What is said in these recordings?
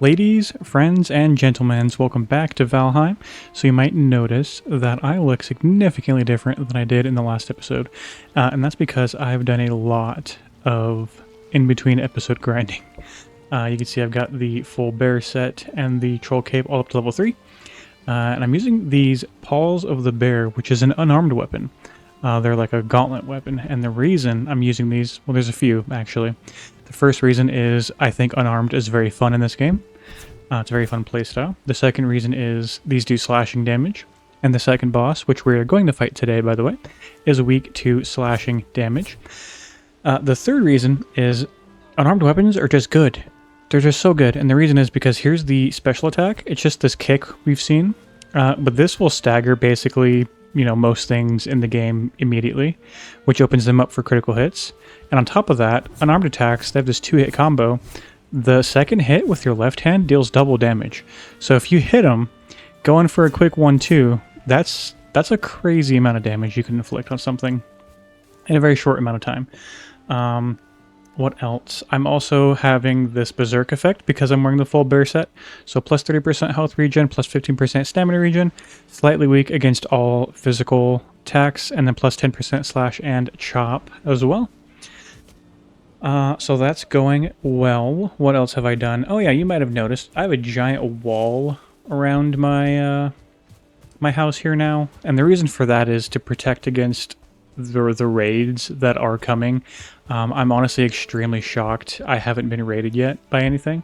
Ladies, friends, and gentlemen, welcome back to Valheim. So you might notice that I look significantly different than I did in the last episode. And that's because I've done a lot of in-between episode grinding. You can see I've got the full bear set and the troll cape all up to level 3. And I'm using these paws of the bear, which is an unarmed weapon. They're like a gauntlet weapon, and the reason I'm using these, well, there's a few, actually. The first reason is I think unarmed is very fun in this game. It's a very fun playstyle. The second reason is these do slashing damage. And the second boss, which we're going to fight today, by the way, is weak to slashing damage. The third reason is unarmed weapons are just good. They're just so good, and the reason is because here's the special attack. It's just this kick we've seen, but this will stagger basically, you know, most things in the game immediately, which opens them up for critical hits. And on top of that, unarmed attacks, they have this 2-hit combo. The second hit with your left hand deals double damage. So if you hit them, going for a quick 1-2, that's a crazy amount of damage you can inflict on something in a very short amount of time. What else? I'm also having this berserk effect because I'm wearing the full bear set. So plus 30% health regen, plus 15% stamina regen, slightly weak against all physical attacks, and then plus 10% slash and chop as well. So that's going well. What else have I done? Oh yeah, you might have noticed I have a giant wall around my my house here now, and the reason for that is to protect against the raids that are coming. I'm honestly extremely shocked I haven't been raided yet by anything,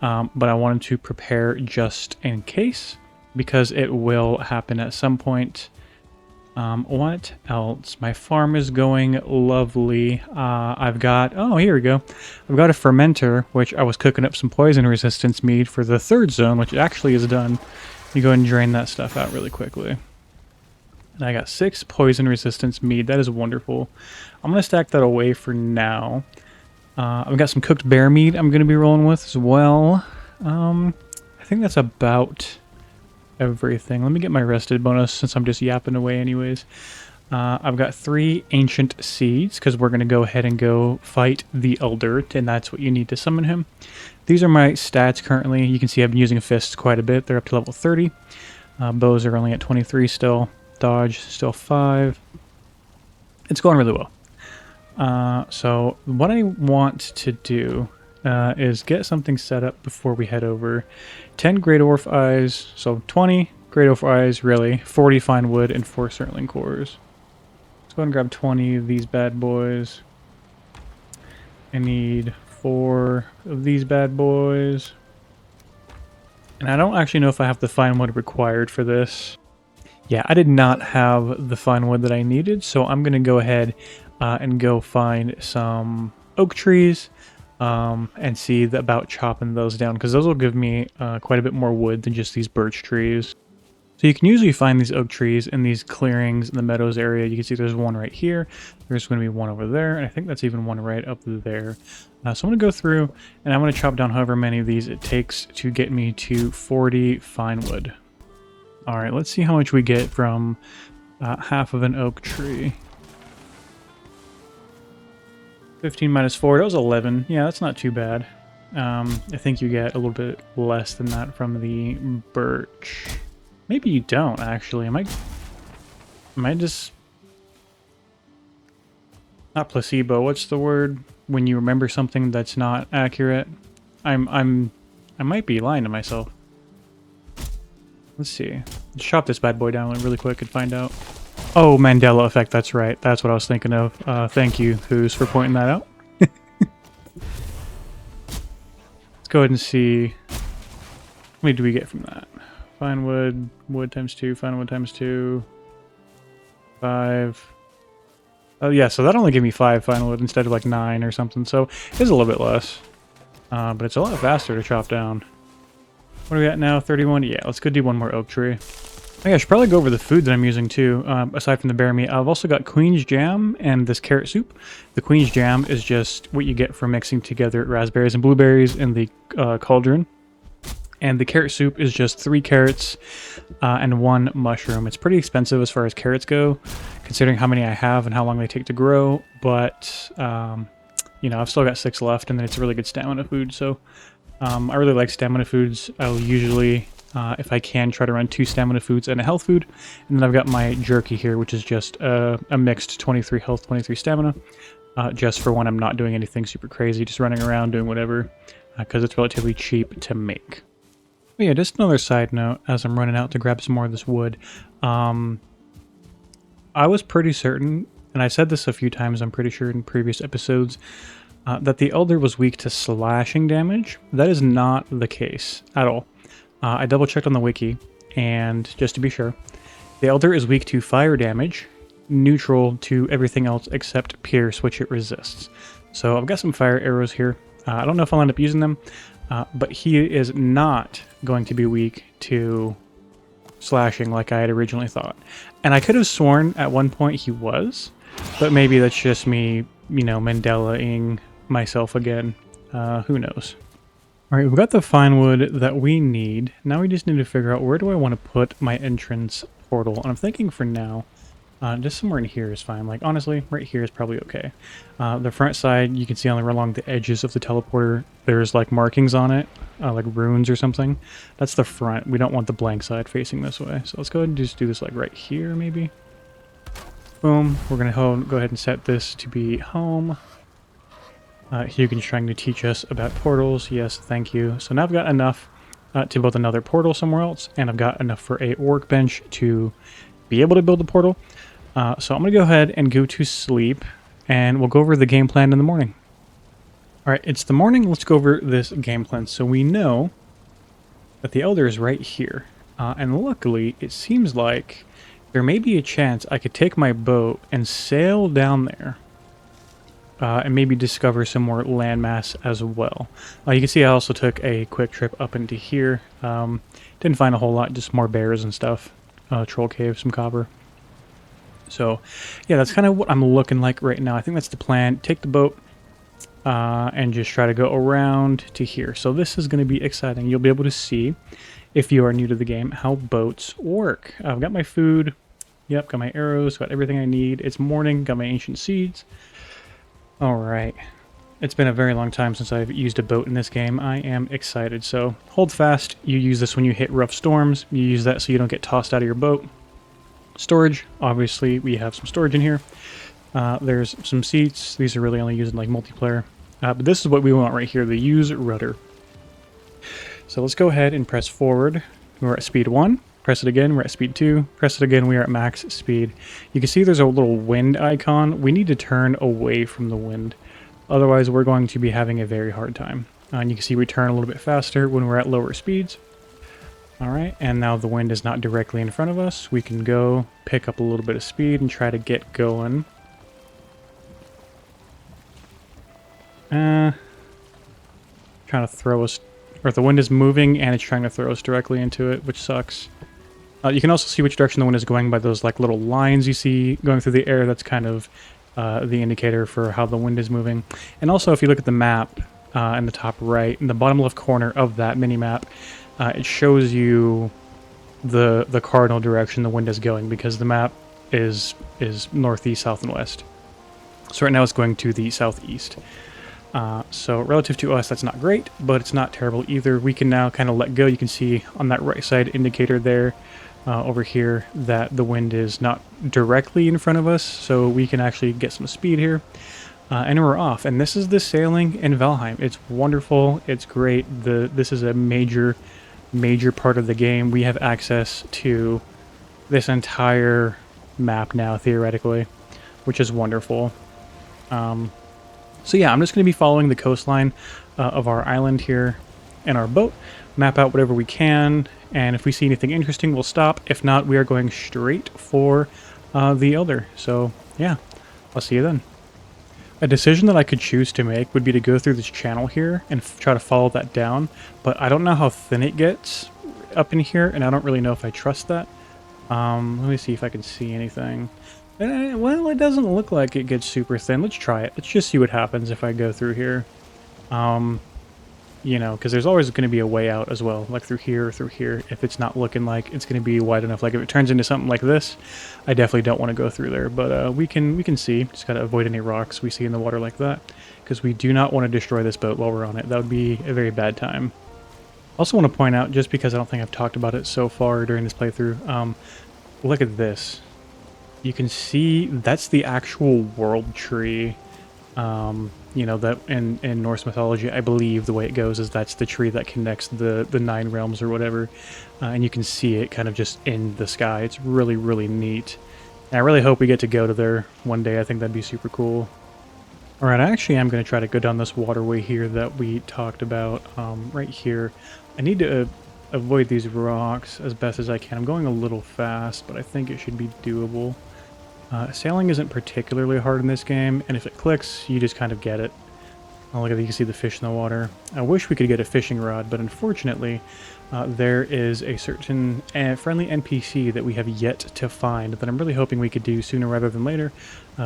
but I wanted to prepare just in case, because it will happen at some point. What else? My farm is going lovely. I've got, oh, here we go. I've got a fermenter, which I was cooking up some poison resistance mead for the third zone, which actually is done. You go ahead and drain that stuff out really quickly. And I got 6 poison resistance mead. That is wonderful. I'm going to stack that away for now. I've got some cooked bear meat I'm going to be rolling with as well. I think that's about everything. Let me get my rested bonus since I'm just yapping away anyways. I've got 3 ancient seeds because we're going to go ahead and go fight the elder, and that's what you need to summon him. These are my stats currently. You can see I've been using fists quite a bit. They're up to level 30. Bows are only at 23 still. Dodge still 5. It's going really well. So what I want to do is get something set up before we head over. 10 Great Orph Eyes, so 20 Great Orph Eyes, really, 40 Fine Wood, and 4 Surtling Cores. Let's go ahead and grab 20 of these bad boys. I need 4 of these bad boys. And I don't actually know if I have the Fine Wood required for this. Yeah, I did not have the fine wood that I needed, so I'm going to go ahead and go find some oak trees and see about chopping those down, because those will give me quite a bit more wood than just these birch trees. So you can usually find these oak trees in these clearings in the meadows area. You can see there's one right here, there's going to be one over there, and I think that's even one right up there. So I'm going to go through, and I'm going to chop down however many of these it takes to get me to 40 fine wood. Alright, let's see how much we get from half of an oak tree. 15 minus 4, that was 11. Yeah, that's not too bad. I think you get a little bit less than that from the birch. Maybe you don't, actually. Am I just... Not placebo, what's the word? When you remember something that's not accurate? I might be lying to myself. Let's see. Let's chop this bad boy down really quick and find out. Oh, Mandela effect, that's right. That's what I was thinking of. Thank you, Who's, for pointing that out. Let's go ahead and see. How many do we get from that? Fine wood, wood times 2, fine wood times 2. 5. Oh yeah, so that only gave me 5 fine wood instead of like 9 or something, so it's a little bit less. But it's a lot faster to chop down. What are we at now? 31? Yeah, let's go do one more oak tree. Okay, I should probably go over the food that I'm using too, aside from the bear meat. I've also got Queen's Jam and this carrot soup. The Queen's Jam is just what you get from mixing together raspberries and blueberries in the cauldron. And the carrot soup is just 3 carrots and 1 mushroom. It's pretty expensive as far as carrots go, considering how many I have and how long they take to grow, but you know, I've still got 6 left, and then it's a really good stamina food, so I really like stamina foods. I'll usually, if I can, try to run 2 stamina foods and a health food. And then I've got my jerky here, which is just a mixed 23 health, 23 stamina. Just for when I'm not doing anything super crazy, just running around doing whatever, because it's relatively cheap to make. But yeah, just another side note as I'm running out to grab some more of this wood. I was pretty certain, and I said this a few times, I'm pretty sure in previous episodes, that the Elder was weak to slashing damage. That is not the case at all. I double checked on the wiki, and just to be sure, the Elder is weak to fire damage, neutral to everything else except pierce, which it resists. So I've got some fire arrows here. I don't know if I'll end up using them, but he is not going to be weak to slashing like I had originally thought. And I could have sworn at one point he was, but maybe that's just me, you know, Mandela-ing myself again. Who knows? Alright, we've got the fine wood that we need. Now we just need to figure out where do I want to put my entrance portal. And I'm thinking for now, just somewhere in here is fine. Like, honestly, right here is probably okay. The front side, you can see along the edges of the teleporter, there's like markings on it, like runes or something. That's the front. We don't want the blank side facing this way. So let's go ahead and just do this like right here, maybe. Boom. We're going to go ahead and set this to be home. Hugin's trying to teach us about portals. Yes, thank you. So now I've got enough to build another portal somewhere else, and I've got enough for a workbench to be able to build a portal. So I'm going to go ahead and go to sleep, and we'll go over the game plan in the morning. Alright, it's the morning. Let's go over this game plan. So we know that the Elder is right here. And luckily, it seems like there may be a chance I could take my boat and sail down there. And maybe discover some more landmass as well. You can see I also took a quick trip up into here. Didn't find a whole lot, just more bears and stuff. Troll cave, some copper. So, yeah, that's kind of what I'm looking like right now. I think that's the plan. Take the boat and just try to go around to here. So this is going to be exciting. You'll be able to see, if you are new to the game, how boats work. I've got my food. Yep, got my arrows, got everything I need. It's morning, got my ancient seeds. Alright. It's been a very long time since I've used a boat in this game. I am excited. So, hold fast. You use this when you hit rough storms. You use that so you don't get tossed out of your boat. Storage, obviously we have some storage in here. There's some seats. These are really only used in like multiplayer. But this is what we want right here, the use rudder. So let's go ahead and press forward. We're at speed 1. Press it again, we're at speed 2. Press it again, we are at max speed. You can see there's a little wind icon. We need to turn away from the wind. Otherwise we're going to be having a very hard time. And you can see we turn a little bit faster when we're at lower speeds. Alright, and now the wind is not directly in front of us. We can go pick up a little bit of speed and try to get going. Trying to throw us, or the wind is moving and it's trying to throw us directly into it, which sucks. You can also see which direction the wind is going by those like little lines you see going through the air. That's kind of the indicator for how the wind is moving. And also if you look at the map in the top right, in the bottom left corner of that mini-map, it shows you the cardinal direction the wind is going, because the map is northeast, south, and west. So right now it's going to the southeast. So relative to us, that's not great, but it's not terrible either. We can now kind of let go. You can see on that right side indicator there, over here, that the wind is not directly in front of us, so we can actually get some speed here. And we're off. And this is the sailing in Valheim. It's wonderful. It's great. This is a major part of the game. We have access to this entire map now, theoretically, which is wonderful. So yeah, I'm just going to be following the coastline of our island here in our boat, map out whatever we can, and if we see anything interesting, we'll stop. If not, we are going straight for the Elder. So yeah, I'll see you then. A decision that I could choose to make would be to go through this channel here and try to follow that down, but I don't know how thin it gets up in here, and I don't really know if I trust that. Let me see if I can see anything. Well, it doesn't look like it gets super thin. Let's try it. Let's just see what happens if I go through here. you know, because there's always going to be a way out as well, like through here or through here, if it's not looking like it's going to be wide enough. Like if it turns into something like this, I definitely don't want to go through there, but we can see. Just got to avoid any rocks we see in the water like that, because we do not want to destroy this boat while we're on it. That would be a very bad time. Also want to point out, just because I don't think I've talked about it so far during this playthrough, look at this. You can see that's the actual world tree. You know, that in Norse mythology, I believe the way it goes is that's the tree that connects the 9 realms or whatever. And you can see it kind of just in the sky. It's really, really neat. And I really hope we get to go to there one day. I think that'd be super cool. Alright, I actually am going to try to go down this waterway here that we talked about right here. I need to avoid these rocks as best as I can. I'm going a little fast, but I think it should be doable. Sailing isn't particularly hard in this game, and if it clicks, you just kind of get it. Oh, look at that, you can see the fish in the water. I wish we could get a fishing rod, but unfortunately, there is a certain friendly NPC that we have yet to find that I'm really hoping we could do sooner rather than later,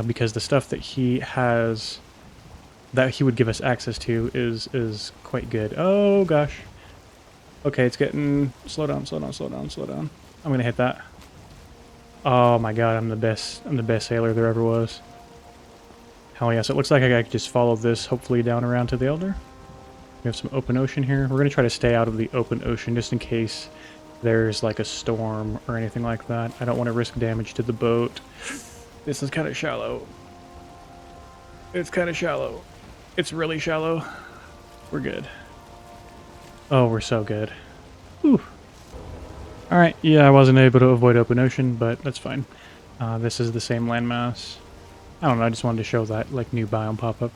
because the stuff that he has, that he would give us access to is quite good. Oh gosh. Okay, it's getting... Slow down, slow down, slow down, slow down. I'm gonna hit that. Oh my god, I'm the best sailor there ever was. Hell yes, it looks like I could just follow this, hopefully down around to the Elder. We have some open ocean here. We're going to try to stay out of the open ocean just in case there's like a storm or anything like that. I don't want to risk damage to the boat. This is kind of shallow. It's kind of shallow. It's really shallow. We're good. Oh, we're so good. Whew. Alright, yeah, I wasn't able to avoid open ocean, but that's fine. This is the same landmass. I don't know, I just wanted to show that, like, new biome pop-up.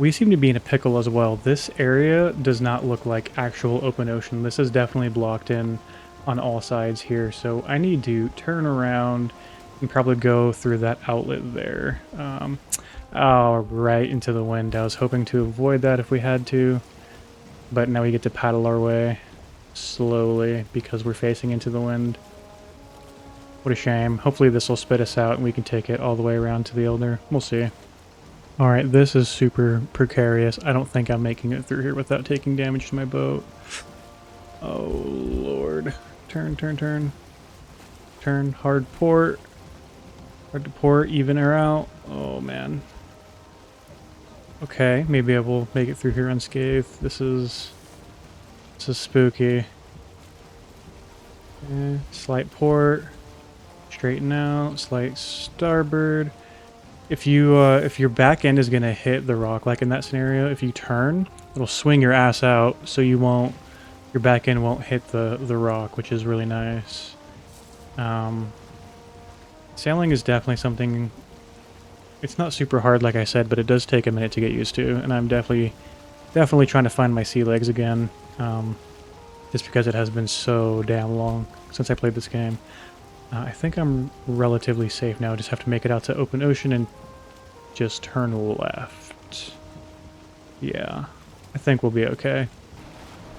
We seem to be in a pickle as well. This area does not look like actual open ocean. This is definitely blocked in on all sides here, so I need to turn around and probably go through that outlet there. Oh, right into the wind. I was hoping to avoid that if we had to, but now we get to paddle our way slowly because we're facing into the wind. What a shame. Hopefully this will spit us out and we can take it all the way around to the Elder. We'll see. Alright, this is super precarious. I don't think I'm making it through here without taking damage to my boat. Oh, Lord. Turn, turn, turn. Turn. Hard port. Hard to port. Even her out. Oh, man. Okay, maybe I will make it through here unscathed. This is spooky. Slight port. Straighten out. Slight starboard. If your back end is gonna hit the rock, like in that scenario, if you turn, it'll swing your ass out, so you won't, your back end won't hit the rock, which is really nice. Sailing is definitely something. It's not super hard, like I said, but it does take a minute to get used to, and I'm definitely trying to find my sea legs again, just because it has been so damn long since I played this game. I think I'm relatively safe now. Just have to make it out to open ocean and just turn left. Yeah, I think we'll be okay.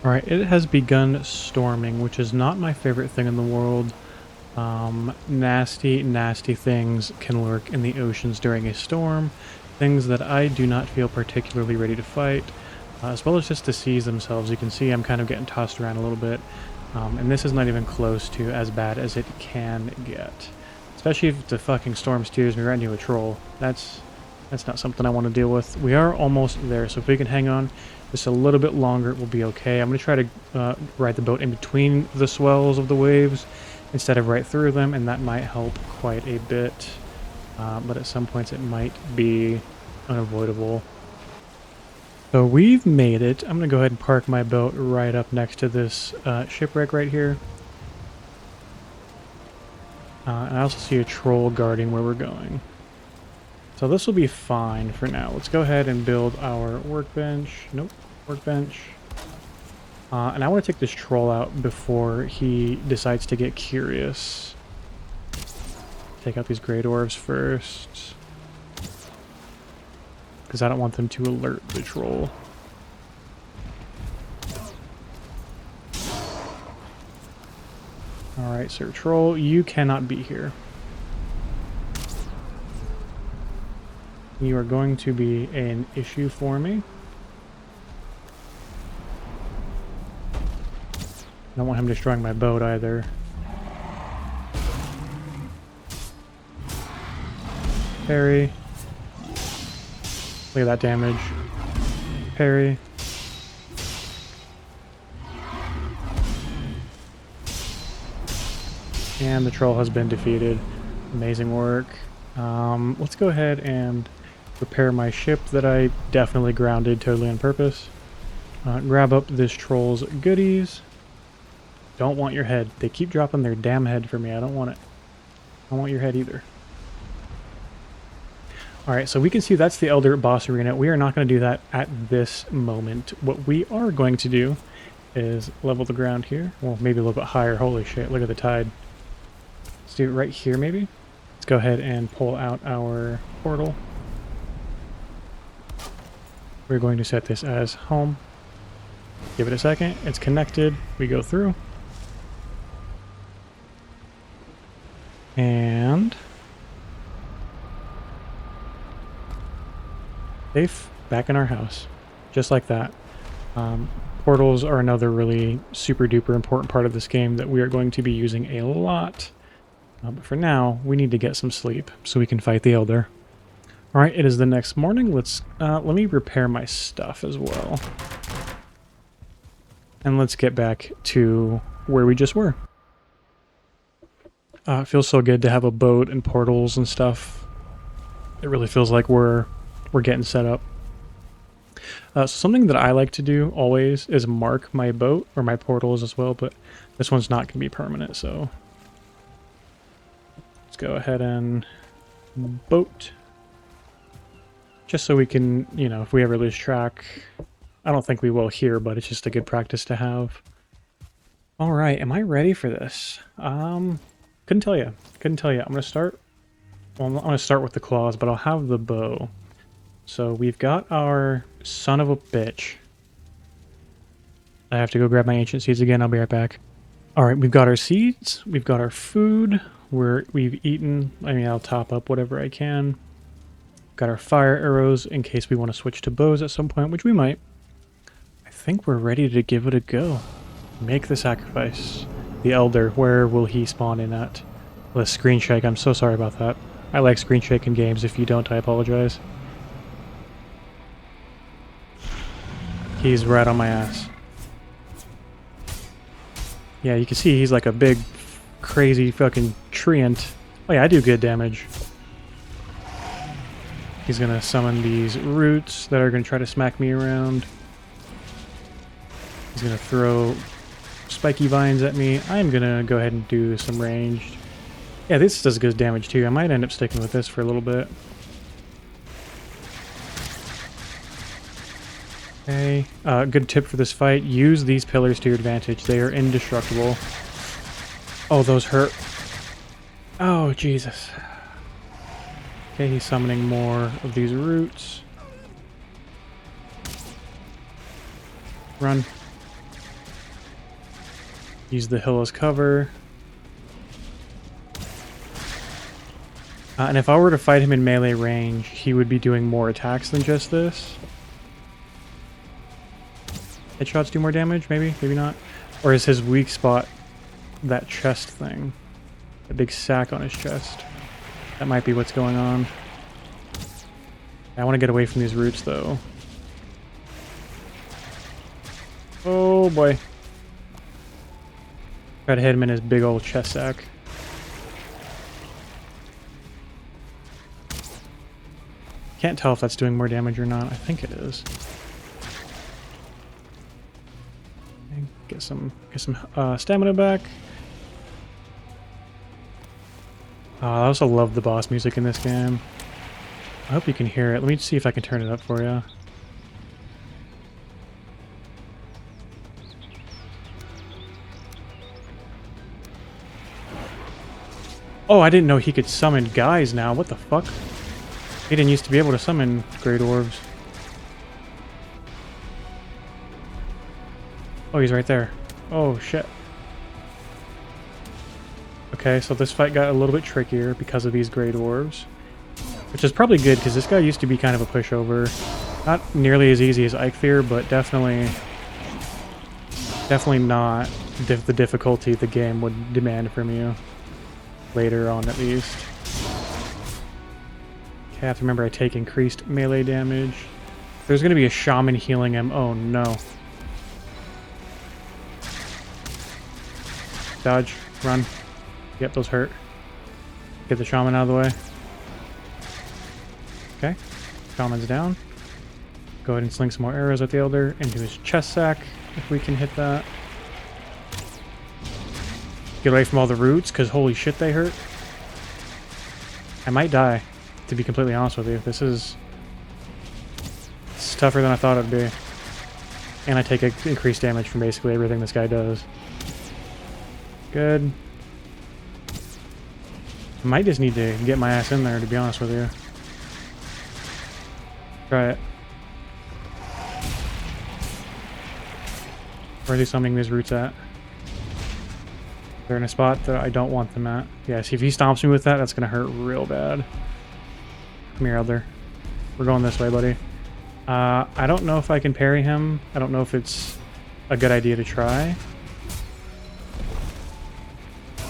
Alright, it has begun storming, which is not my favorite thing in the world. Nasty, nasty things can lurk in the oceans during a storm. Things that I do not feel particularly ready to fight. As well as just the seas themselves. You can see I'm kind of getting tossed around a little bit. And this is not even close to as bad as it can get. Especially if the fucking storm steers me right into a troll. That's not something I want to deal with. We are almost there, so if we can hang on just a little bit longer, we'll be okay. I'm going to try to ride the boat in between the swells of the waves instead of right through them, and that might help quite a bit. But at some points it might be unavoidable. So we've made it. I'm going to go ahead and park my boat right up next to this shipwreck right here. And I also see a troll guarding where we're going. So this will be fine for now. Let's go ahead and build our workbench. Nope, workbench. And I want to take this troll out before he decides to get curious. Take out these great orbs first, because I don't want them to alert the troll. Alright, Sir Troll, you cannot be here. You are going to be an issue for me. don't want him destroying my boat either. Parry. Look at that damage. Parry. And the troll has been defeated. Amazing work. Let's go ahead and repair my ship that I definitely grounded totally on purpose. Grab up this troll's goodies. Don't want your head. They keep dropping their damn head for me. I don't want it. I don't want your head either. Alright, so we can see that's the Elder boss arena. We are not going to do that at this moment. What we are going to do is level the ground here. Well, maybe a little bit higher. Holy shit, look at the tide. Let's do it right here, maybe. Let's go ahead and pull out our portal. We're going to set this as home. Give it a second. It's connected. We go through. And safe, back in our house. Just like that. Portals are another really super duper important part of this game that we are going to be using a lot. But for now, we need to get some sleep so we can fight the Elder. Alright, it is the next morning. Let me repair my stuff as well. And let's get back to where we just were. It feels so good to have a boat and portals and stuff. It really feels like we're getting set up. So something that I like to do always is mark my boat or my portals as well, but this one's not going to be permanent, so let's go ahead and boat. Just so we can, you know, if we ever lose track, I don't think we will here, but it's just a good practice to have. All right, am I ready for this? Couldn't tell you. Couldn't tell you. I'm going to start. Well, I'm going to start with the claws, but I'll have the bow. So we've got our son of a bitch. I have to go grab my ancient seeds again. I'll be right back. All right, we've got our seeds. We've got our food. We've eaten. I mean, I'll top up whatever I can. Got our fire arrows in case we want to switch to bows at some point, which we might. I think we're ready to give it a go. Make the sacrifice. The Elder, where will he spawn in at? With a screen shake, I'm so sorry about that. I like screen shake in games. If you don't, I apologize. He's right on my ass. Yeah, you can see he's like a big, crazy fucking treant. Oh yeah, I do good damage. He's gonna summon these roots that are gonna try to smack me around. He's gonna throw spiky vines at me. I'm gonna go ahead and do some ranged. Yeah, this does good damage too. I might end up sticking with this for a little bit. Okay, good tip for this fight. Use these pillars to your advantage. They are indestructible. Oh, those hurt. Oh, Jesus. Okay, he's summoning more of these roots. Run. Use the hill as cover. And if I were to fight him in melee range, he would be doing more attacks than just this. Headshots do more damage? Maybe? Maybe not? Or is his weak spot that chest thing? A big sack on his chest. That might be what's going on. I want to get away from these roots, though. Oh, boy. Try to hit him in his big old chest sack. Can't tell if that's doing more damage or not. I think it is. Get some stamina back. I also love the boss music in this game. I hope you can hear it. Let me see if I can turn it up for you. Oh, I didn't know he could summon guys now. What the fuck? He didn't used to be able to summon great orbs. Oh, he's right there. Oh, shit. Okay, so this fight got a little bit trickier because of these great orbs. Which is probably good, because this guy used to be kind of a pushover. Not nearly as easy as Eikthyr, but definitely not the difficulty the game would demand from you. Later on, at least. Okay, I have to remember I take increased melee damage. There's going to be a shaman healing him. Oh, no. Dodge. Run. Yep, those hurt. Get the shaman out of the way. Okay. Shaman's down. Go ahead and sling some more arrows at the elder into his chest sack, if we can hit that. Get away from all the roots, because holy shit, they hurt. I might die, to be completely honest with you. This is... It's tougher than I thought it'd be. And I take increased damage from basically everything this guy does. Good. I might just need to get my ass in there, to be honest with you. Try it. Where's he summoning these roots at? They're in a spot that I don't want them at. Yeah, see, if he stomps me with that, that's going to hurt real bad. Come here, Elder. We're going this way, buddy. I don't know if I can parry him. I don't know if it's a good idea to try.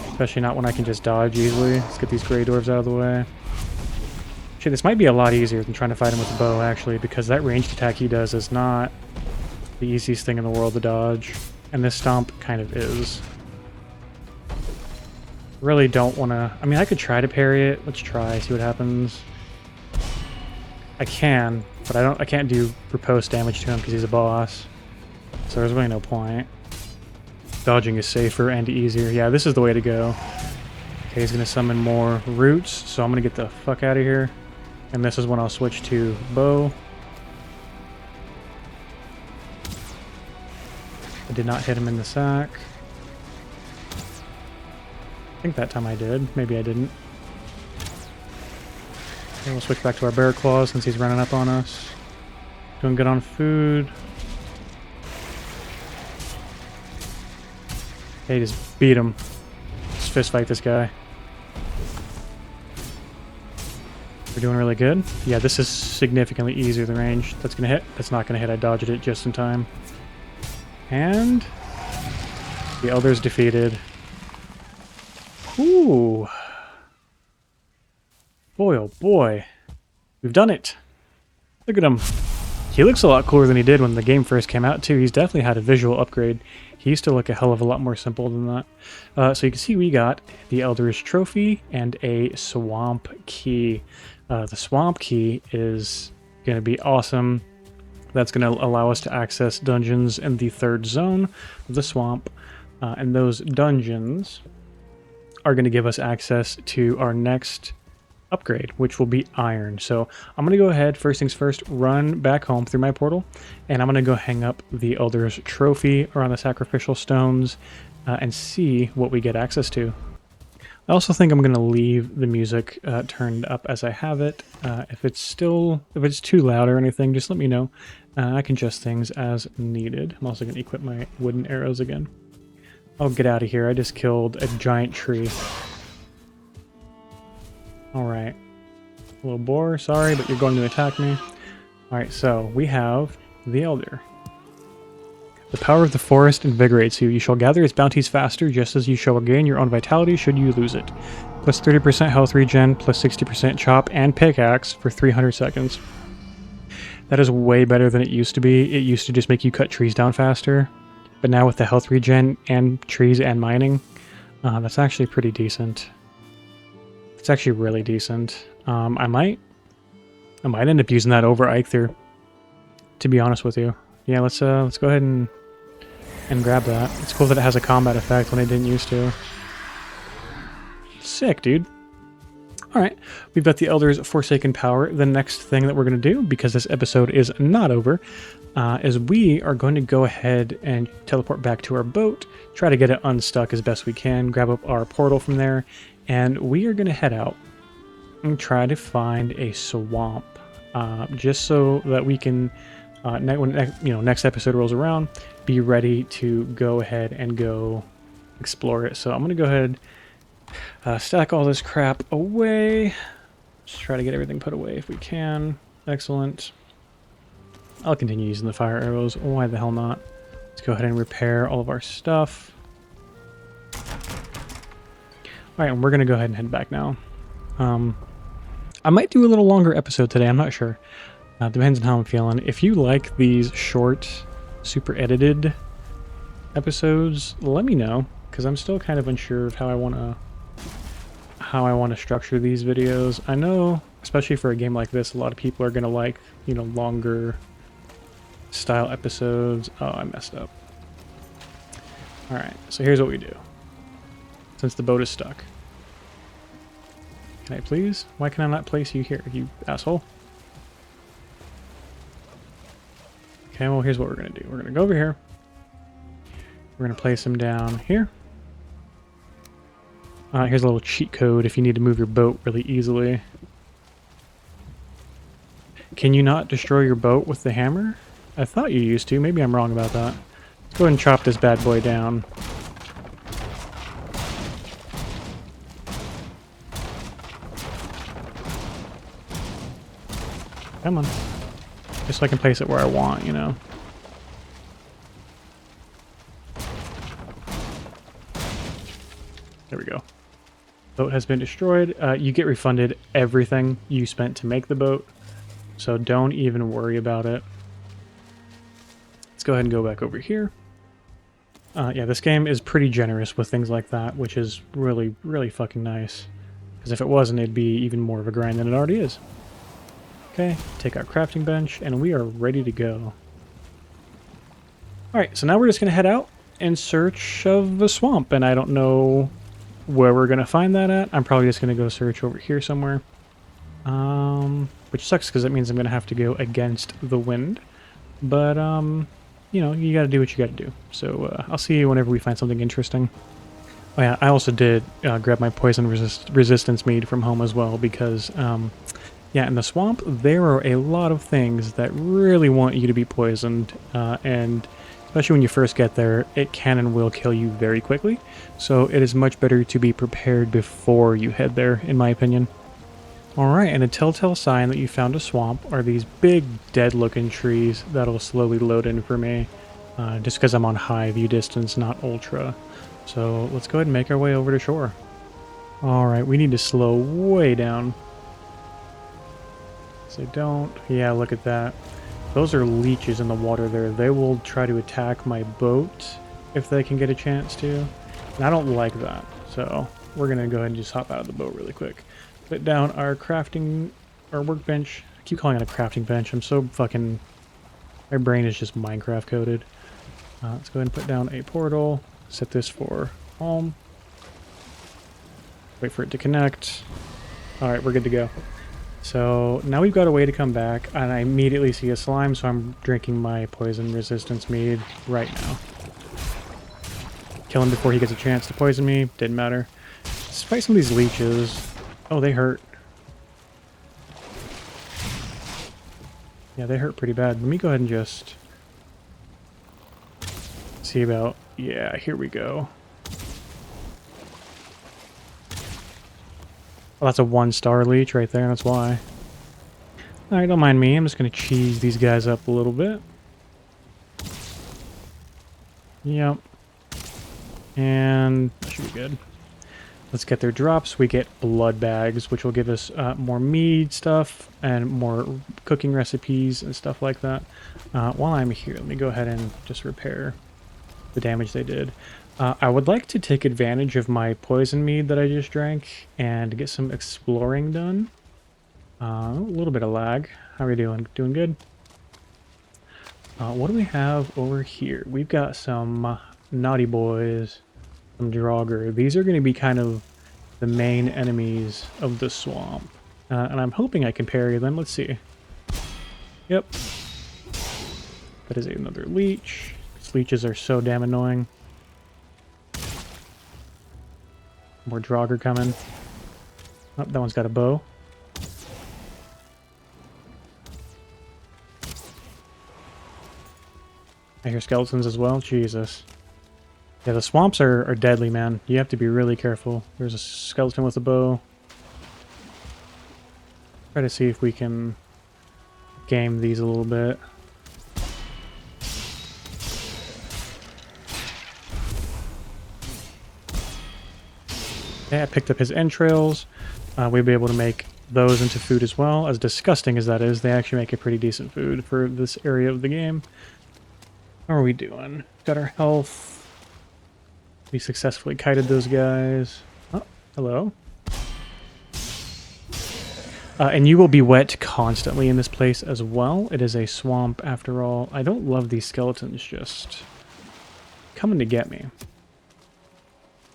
Especially not when I can just dodge easily. Let's get these gray dwarves out of the way. Shit, this might be a lot easier than trying to fight him with a bow, actually, because that ranged attack he does is not the easiest thing in the world to dodge. And this stomp kind of is. Really don't want to... I mean, I could try to parry it. Let's try, see what happens. I can, but I can't do riposte damage to him because he's a boss. So there's really no point. Dodging is safer and easier. Yeah, this is the way to go. Okay, he's going to summon more roots, so I'm going to get the fuck out of here. And this is when I'll switch to bow. I did not hit him in the sack. I think that time I did. Maybe I didn't. Okay, we'll switch back to our bear claws since he's running up on us. Doing good on food. Okay, just beat him. Just fist fight this guy. We're doing really good. Yeah, this is significantly easier than range. That's gonna hit. That's not gonna hit. I dodged it just in time. And the Elder's defeated. Ooh. Boy, oh boy. We've done it. Look at him. He looks a lot cooler than he did when the game first came out, too. He's definitely had a visual upgrade. He used to look a hell of a lot more simple than that. So you can see we got the Elder's Trophy and a Swamp Key. The Swamp Key is going to be awesome. That's going to allow us to access dungeons in the 3rd zone of the swamp. And those dungeons are going to give us access to our next upgrade, which will be iron. So I'm going to go ahead, first things first, run back home through my portal, and I'm going to go hang up the Elder's Trophy around the sacrificial stones and see what we get access to. I also think I'm going to leave the music turned up as I have it. If it's too loud or anything, just let me know. I can adjust things as needed. I'm also going to equip my wooden arrows again. Oh, get out of here. I just killed a giant tree. Alright. Little boar, sorry, but you're going to attack me. Alright, so we have the Elder. The power of the forest invigorates you. You shall gather its bounties faster, just as you shall regain your own vitality should you lose it. Plus 30% health regen, plus 60% chop and pickaxe for 300 seconds. That is way better than it used to be. It used to just make you cut trees down faster. But now with the health regen and trees and mining, that's actually pretty decent. It's actually really decent. I might end up using that over Eikthyr, to be honest with you. Yeah, let's go ahead and grab that. It's cool that it has a combat effect when it didn't used to. Sick, dude. Alright, we've got the Elder's Forsaken Power. The next thing that we're going to do, because this episode is not over, is we are going to go ahead and teleport back to our boat, try to get it unstuck as best we can, grab up our portal from there, and we are going to head out and try to find a swamp, just so that we can, when next episode rolls around, be ready to go ahead and go explore it. So I'm going to go ahead, stack all this crap away. Just try to get everything put away if we can. Excellent. I'll continue using the fire arrows. Why the hell not? Let's go ahead and repair all of our stuff. Alright, and we're going to go ahead and head back now. I might do a little longer episode today, I'm not sure. Depends on how I'm feeling. If you like these short, super edited episodes, let me know, because I'm still kind of unsure of how I want to structure these videos. I know, especially for a game like this, a lot of people are going to like, you know, longer style episodes. Oh, I messed up. Alright, so here's what we do. Since the boat is stuck. Can I please? Why can I not place you here, you asshole? Okay, well here's what we're going to do. We're going to go over here. We're going to place him down here. Here's a little cheat code if you need to move your boat really easily. Can you not destroy your boat with the hammer? I thought you used to. Maybe I'm wrong about that. Let's go ahead and chop this bad boy down. Come on. Just so I can place it where I want, you know. There we go. Boat has been destroyed. You get refunded everything you spent to make the boat, so don't even worry about it. Let's go ahead and go back over here. Yeah, this game is pretty generous with things like that, which is really, really fucking nice. Because if it wasn't, it'd be even more of a grind than it already is. Okay, take our crafting bench, and we are ready to go. Alright, so now we're just going to head out in search of the swamp, and I don't know where we're going to find that at. I'm probably just going to go search over here somewhere. Which sucks because it means I'm going to have to go against the wind. But, you know, you got to do what you got to do. So I'll see you whenever we find something interesting. Oh yeah, I also did grab my poison resistance mead from home as well because... yeah, in the swamp, there are a lot of things that really want you to be poisoned, and especially when you first get there, it can and will kill you very quickly, so it is much better to be prepared before you head there, in my opinion. Alright, and a telltale sign that you found a swamp are these big, dead-looking trees that'll slowly load in for me, just because I'm on high view distance, not ultra. So let's go ahead and make our way over to shore. Alright, we need to slow way down. So don't... Yeah, look at that. Those are leeches in the water there. They will try to attack my boat if they can get a chance to. And I don't like that. So we're going to go ahead and just hop out of the boat really quick. Put down our our workbench. I keep calling it a crafting bench. I'm so fucking... My brain is just Minecraft coded. Let's go ahead and put down a portal. Set this for home. Wait for it to connect. Alright, we're good to go. So now we've got a way to come back, and I immediately see a slime, so I'm drinking my poison resistance mead right now. Kill him before he gets a chance to poison me, didn't matter. Let's fight some of these leeches. Oh, they hurt. Yeah, they hurt pretty bad. Let me go ahead and just see about... Yeah, here we go. Well, that's a 1-star leech right there, that's why. Alright, don't mind me. I'm just going to cheese these guys up a little bit. Yep. And that should be good. Let's get their drops. We get blood bags, which will give us more mead stuff and more cooking recipes and stuff like that. While I'm here, let me go ahead and just repair the damage they did. I would like to take advantage of my poison mead that I just drank and get some exploring done. A little bit of lag. How are we doing? Doing good? What do we have over here? We've got some naughty boys, some Draugr. These are going to be kind of the main enemies of the swamp. And I'm hoping I can parry them. Let's see. Yep. That is another leech. These leeches are so damn annoying. More Draugr coming. Oh, that one's got a bow. I hear skeletons as well. Jesus. Yeah, the swamps are deadly, man. You have to be really careful. There's a skeleton with a bow. Try to see if we can game these a little bit. Okay, I picked up his entrails. We'll be able to make those into food as well. As disgusting as that is, they actually make a pretty decent food for this area of the game. How are we doing? Got our health. We successfully kited those guys. Oh, hello. And you will be wet constantly in this place as well. It is a swamp after all. I don't love these skeletons just coming to get me.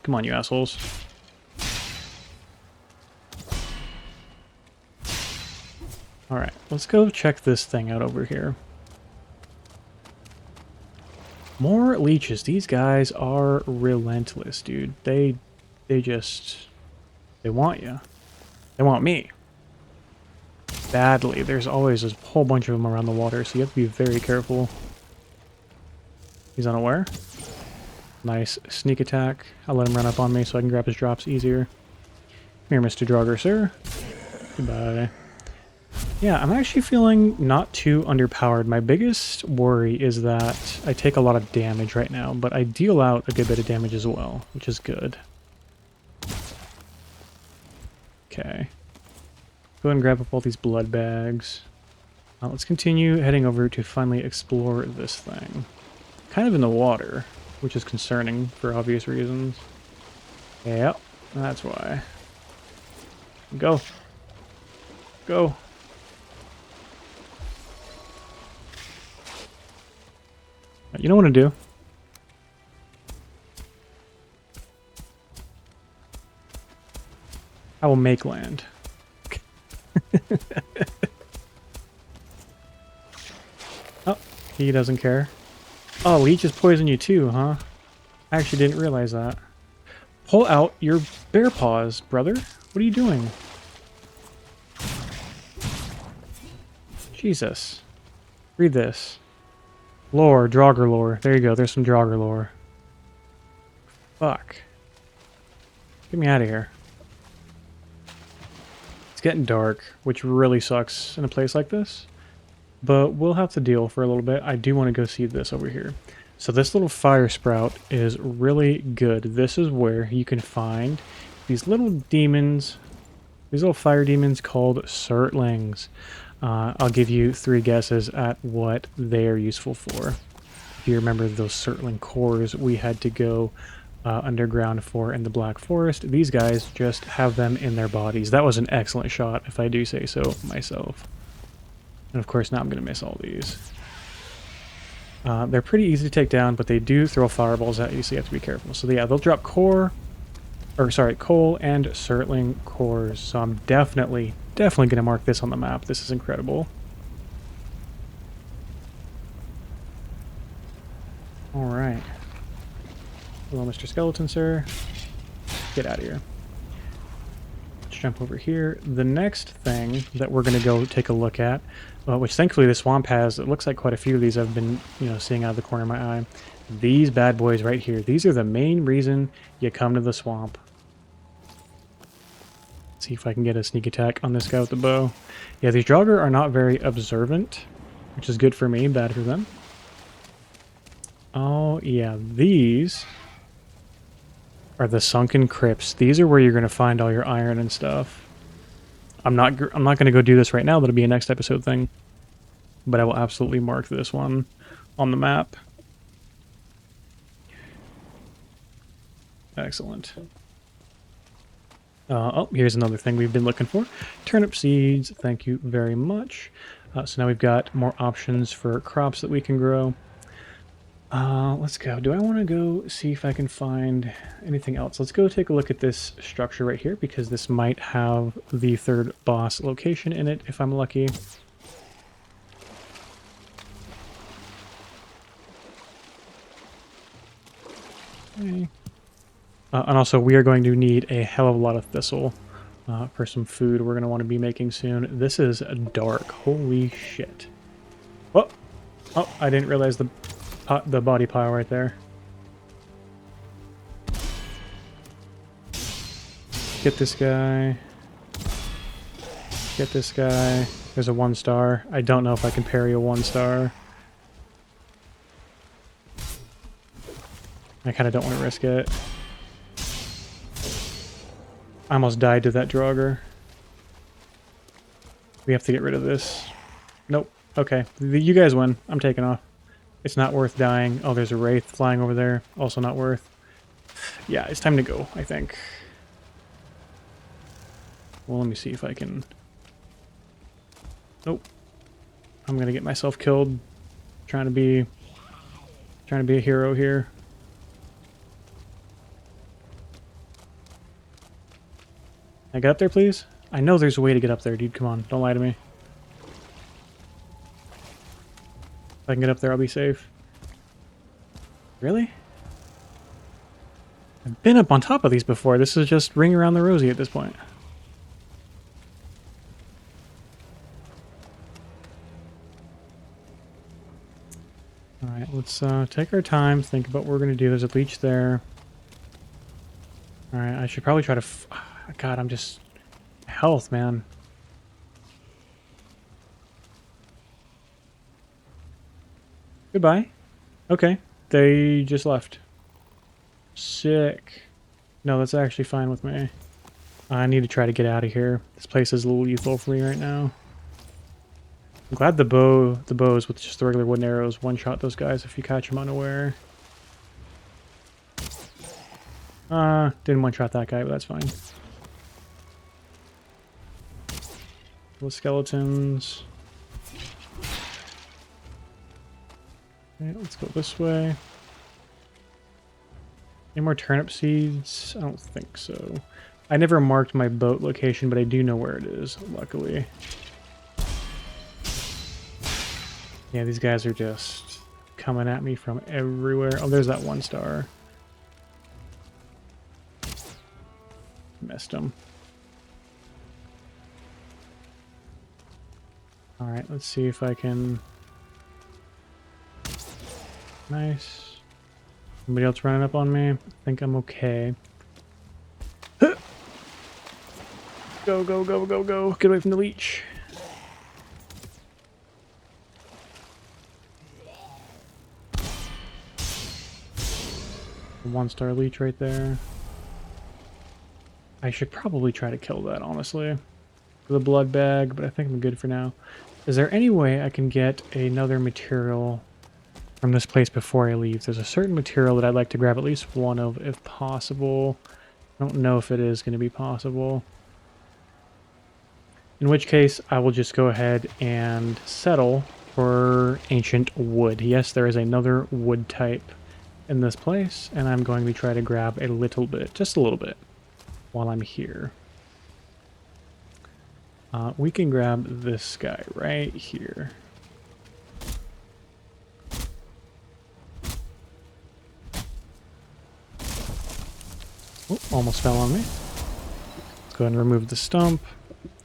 Come on, you assholes. Alright, let's go check this thing out over here. More leeches. These guys are relentless, dude. They want you. They want me. Badly. There's always a whole bunch of them around the water, so you have to be very careful. He's unaware. Nice sneak attack. I'll let him run up on me so I can grab his drops easier. Come here, Mr. Draugr, sir. Goodbye. Yeah, I'm actually feeling not too underpowered. My biggest worry is that I take a lot of damage right now, but I deal out a good bit of damage as well, which is good. Okay. Go ahead and grab up all these blood bags. Let's continue heading over to finally explore this thing. Kind of in the water, which is concerning for obvious reasons. Yep, that's why. Go. Go. You know what to do. I will make land. Oh, he doesn't care. Oh, leeches poison you too, huh? I actually didn't realize that. Pull out your bear paws, brother. What are you doing? Jesus. Read this. Lore, Draugr lore. There you go, there's some Draugr lore. Fuck. Get me out of here. It's getting dark, which really sucks in a place like this. But we'll have to deal for a little bit. I do want to go see this over here. So this little fire sprout is really good. This is where you can find these little demons, these little fire demons called surtlings. I'll give you 3 guesses at what they are useful for. If you remember those surtling cores we had to go underground for in the Black Forest, these guys just have them in their bodies. That was an excellent shot, if I do say so myself. And of course now I'm going to miss all these. They're pretty easy to take down, but they do throw fireballs at you, so you have to be careful. So yeah, they'll drop coal and surtling cores. So I'm definitely going to mark this on the map. This is incredible. Alright. Hello, Mr. Skeleton, sir. Get out of here. Let's jump over here. The next thing that we're going to go take a look at, which thankfully the swamp has, it looks like quite a few of these I've been, seeing out of the corner of my eye. These bad boys right here. These are the main reason you come to the swamp. See if I can get a sneak attack on this guy with the bow. Yeah, these Draugr are not very observant, which is good for me, bad for them. Oh, yeah, these are the sunken crypts. These are where you're going to find all your iron and stuff. I'm not going to go do this right now. That'll be a next episode thing. But I will absolutely mark this one on the map. Excellent. Oh, here's another thing we've been looking for. Turnip seeds, thank you very much. So now we've got more options for crops that we can grow. Let's go. Do I want to go see if I can find anything else? Let's go take a look at this structure right here, because this might have the 3rd boss location in it, if I'm lucky. Okay. And also, we are going to need a hell of a lot of thistle for some food we're going to want to be making soon. This is dark. Holy shit. Oh, I didn't realize the body pile right there. Get this guy. Get this guy. There's a 1-star. I don't know if I can parry a 1-star. I kind of don't want to risk it. I almost died to that Draugr. We have to get rid of this. Nope. Okay. You guys win. I'm taking off. It's not worth dying. Oh, there's a Wraith flying over there. Also not worth. Yeah, it's time to go, I think. Well, let me see if I can... Nope. I'm gonna get myself killed. Trying to be a hero here. Can I get up there, please? I know there's a way to get up there, dude. Come on, don't lie to me. If I can get up there, I'll be safe. Really? I've been up on top of these before. This is just ring around the rosy at this point. Alright, let's take our time, think about what we're going to do. There's a leech there. Alright, I should probably try to... God, I'm just... Health, man. Goodbye. Okay, they just left. Sick. No, that's actually fine with me. I need to try to get out of here. This place is a little lethal for me right now. I'm glad the bows with just the regular wooden arrows one-shot those guys if you catch them unaware. Didn't one-shot that guy, but that's fine. The skeletons. Okay, let's go this way. Any more turnip seeds? I don't think so. I never marked my boat location, but I do know where it is, luckily. Yeah, these guys are just coming at me from everywhere. Oh, there's that one star. Missed him. Alright, let's see if I can... Nice. Anybody else running up on me? I think I'm okay. Go, go, go, go, go. Get away from the leech. One-star leech right there. I should probably try to kill that, honestly. For the blood bag, but I think I'm good for now. Is there any way I can get another material from this place before I leave? There's a certain material that I'd like to grab at least one of, if possible. I don't know if it is going to be possible. In which case, I will just go ahead and settle for ancient wood. Yes, there is another wood type in this place, and I'm going to try to grab a little bit, just a little bit, while I'm here. We can grab this guy right here. Oh, almost fell on me. Let's go ahead and remove the stump,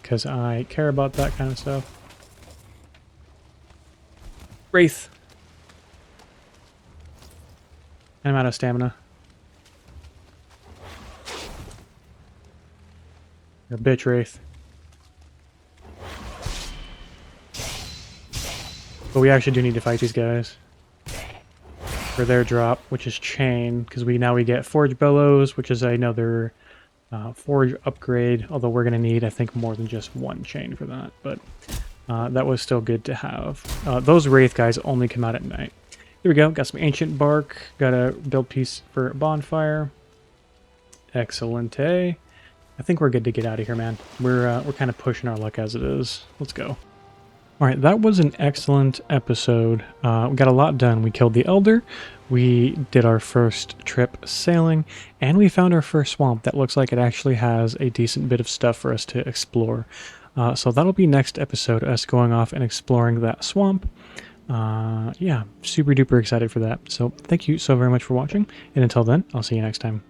because I care about that kind of stuff. Wraith. I'm out of stamina. You're a bitch, Wraith. But we actually do need to fight these guys. For their drop, which is chain, because we get Forge Bellows, which is another Forge upgrade, although we're going to need, I think, more than just one chain for that. But that was still good to have. Those Wraith guys only come out at night. Here we go, got some ancient bark, got a build piece for a bonfire. Excellent, eh? I think we're good to get out of here, man. We're kind of pushing our luck as it is. Let's go. Alright, that was an excellent episode. We got a lot done. We killed the Elder, we did our first trip sailing, and we found our first swamp that looks like it actually has a decent bit of stuff for us to explore. So that'll be next episode, us going off and exploring that swamp. Yeah, super duper excited for that. So thank you so very much for watching, and until then, I'll see you next time.